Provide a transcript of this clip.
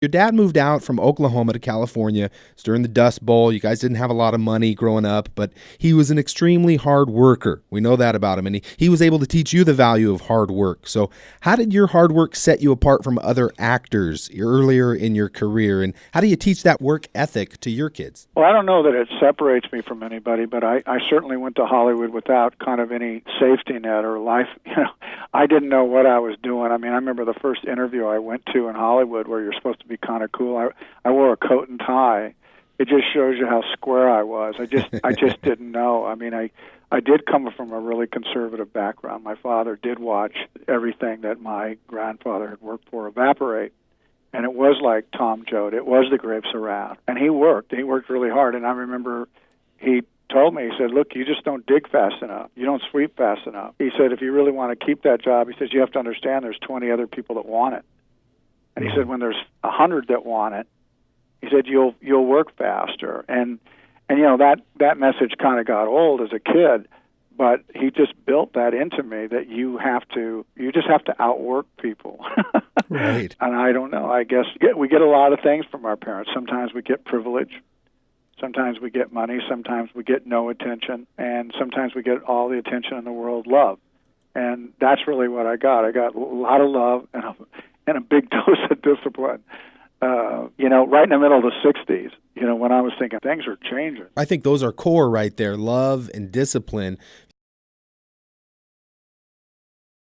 Your dad moved out from Oklahoma to California. It's during the Dust Bowl. You guys didn't have a lot of money growing up, but he was an extremely hard worker. We know that about him. And he was able to teach you the value of hard work. So, how did your hard work set you apart from other actors earlier in your career? And how do you teach that work ethic to your kids? Well, I don't know that it separates me from anybody, but I certainly went to Hollywood without kind of any safety net or life. I didn't know what I was doing. I mean, I remember the first interview I went to in Hollywood where you're supposed to be kind of cool. I wore a coat and tie. It just shows you how square I was. I just didn't know. I mean, I did come from a really conservative background. My father did watch everything that my grandfather had worked for evaporate. And it was like Tom Joad. It was the grapes around. And he worked. He worked really hard. And I remember he told me, he said, look, you just don't dig fast enough. You don't sweep fast enough. He said, if you really want to keep that job, he says, you have to understand there's 20 other people that want it. And he said, when there's 100 that want it, he said, you'll work faster. And that message kind of got old as a kid. But he just built that into me that you just have to outwork people. Right. And I don't know. I guess we get a lot of things from our parents. Sometimes we get privilege. Sometimes we get money. Sometimes we get no attention. And sometimes we get all the attention in the world, love. And that's really what I got. I got a lot of love and a big dose of discipline. Right in the middle of the 60s, when I was thinking things are changing. I think those are core right there, love and discipline.